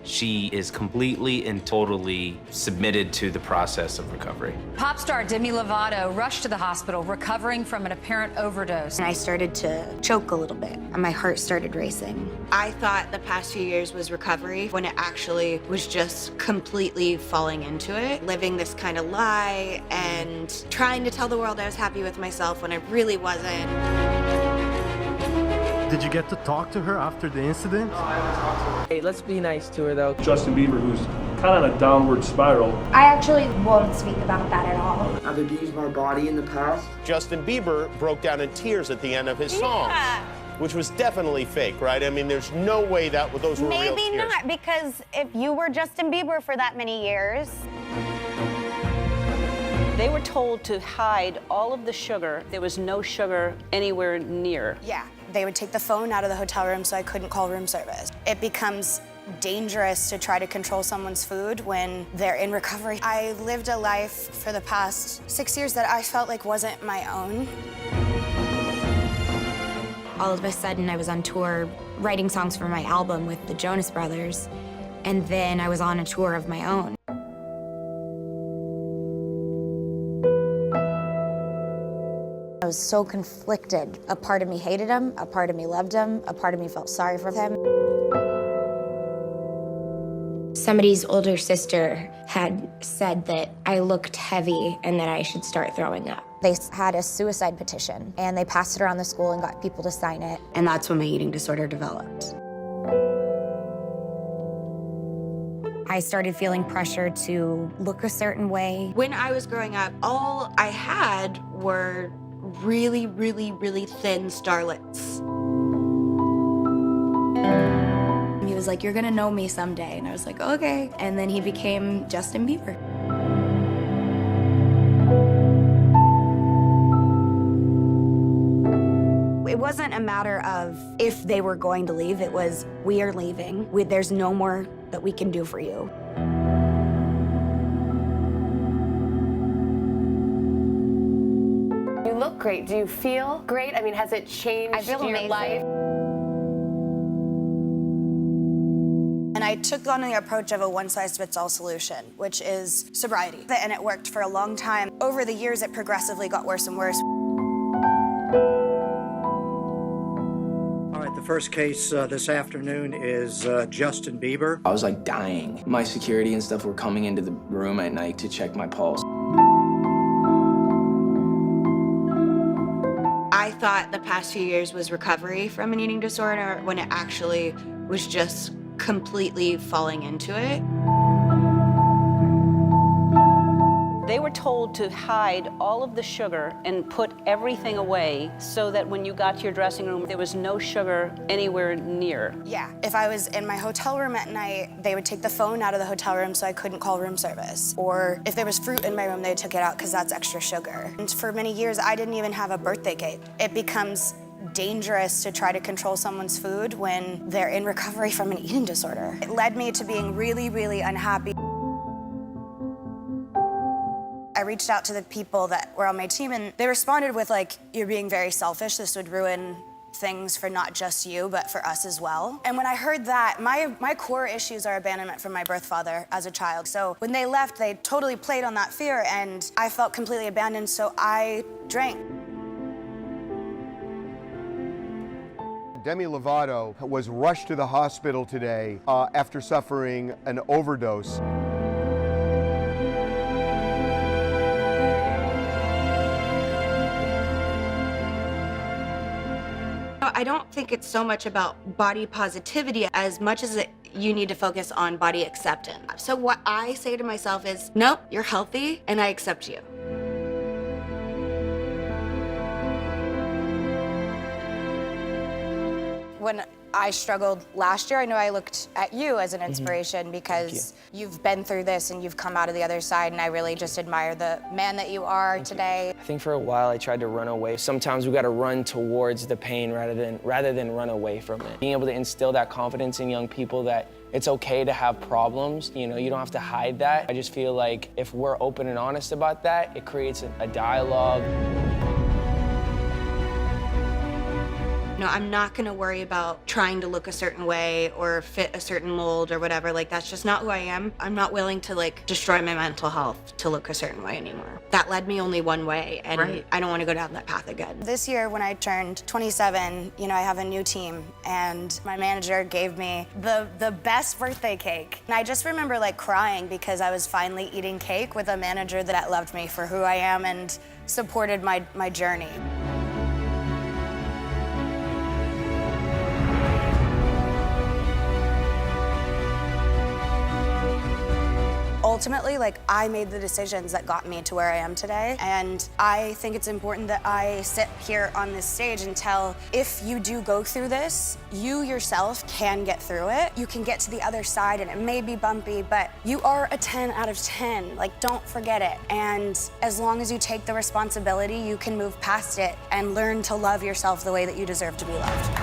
She is completely and totally submitted to the process of recovery. Pop star Demi Lovato rushed to the hospital recovering from an apparent overdose. And I started to choke a little bit, and my heart started racing. I thought the past few years was recovery when it actually was just completely falling into it, living this kind of lie and trying to tell the world I was happy with myself when I really wasn't. Did you get to talk to her after the incident? No, I haven't talked to her. Hey, let's be nice to her though. Justin Bieber, who's kind of on a downward spiral. I actually won't speak about that at all. I've abused my body in the past. Justin Bieber broke down in tears at the end of his song, which was definitely fake, right? I mean, there's no way that those were real tears. Maybe not, because if you were Justin Bieber for that many years. They were told to hide all of the sugar. There was no sugar anywhere near. Yeah, they would take the phone out of the hotel room so I couldn't call room service. It becomes dangerous to try to control someone's food when they're in recovery. I lived a life for the past 6 years that I felt like wasn't my own. All of a sudden, I was on tour writing songs for my album with the Jonas Brothers, and then I was on a tour of my own. I was so conflicted. A part of me hated him, a part of me loved him, a part of me felt sorry for him. Somebody's older sister had said that I looked heavy and that I should start throwing up. They had a suicide petition, and they passed it around the school and got people to sign it. And that's when my eating disorder developed. I started feeling pressure to look a certain way. When I was growing up, all I had were really, really, really thin starlets. He was like, "You're gonna know me someday." And I was like, "Okay." And then he became Justin Bieber. It wasn't a matter of if they were going to leave, it was, we are leaving. There's no more that we can do for you. You look great. Do you feel great? I mean, has it changed your amazing. life? And I took on the approach of a one-size-fits-all solution, which is sobriety. And it worked for a long time. Over the years, it progressively got worse and worse. All right, the first case this afternoon is Justin Bieber. I was like dying. My security and stuff were coming into the room at night to check my pulse. I thought the past few years was recovery from an eating disorder when it actually was just completely falling into it. They were told to hide all of the sugar and put everything away so that when you got to your dressing room, there was no sugar anywhere near. Yeah, if I was in my hotel room at night, they would take the phone out of the hotel room so I couldn't call room service. Or if there was fruit in my room, they took it out because that's extra sugar. And for many years, I didn't even have a birthday cake. It becomes dangerous to try to control someone's food when they're in recovery from an eating disorder. It led me to being really, really unhappy. I reached out to the people that were on my team, and they responded with, like, "You're being very selfish. This would ruin things for not just you, but for us as well." And when I heard that, my core issues are abandonment from my birth father as a child. So when they left, they totally played on that fear, and I felt completely abandoned, so I drank. Demi Lovato was rushed to the hospital today after suffering an overdose. I don't think it's so much about body positivity as much as you need to focus on body acceptance. So what I say to myself is, nope, you're healthy and I accept you. When I struggled last year, I know I looked at you as an inspiration because you've been through this and you've come out of the other side, and I really just admire the man that you are today. I think for a while I tried to run away. Sometimes we got to run towards the pain rather than run away from it. Being able to instill that confidence in young people that it's okay to have problems, you know, you don't have to hide that. I just feel like if we're open and honest about that, it creates a dialogue. No, I'm not gonna worry about trying to look a certain way or fit a certain mold or whatever. Like, that's just not who I am. I'm not willing to like destroy my mental health to look a certain way anymore. That led me only one way, and I don't want to go down that path again. This year when I turned 27, you know, I have a new team, and my manager gave me the best birthday cake. And I just remember like crying because I was finally eating cake with a manager that loved me for who I am and supported my journey. Ultimately, like, I made the decisions that got me to where I am today, and I think it's important that I sit here on this stage and tell, if you do go through this, you yourself can get through it. You can get to the other side, and it may be bumpy, but you are a 10 out of 10. Like, don't forget it. And as long as you take the responsibility, you can move past it and learn to love yourself the way that you deserve to be loved.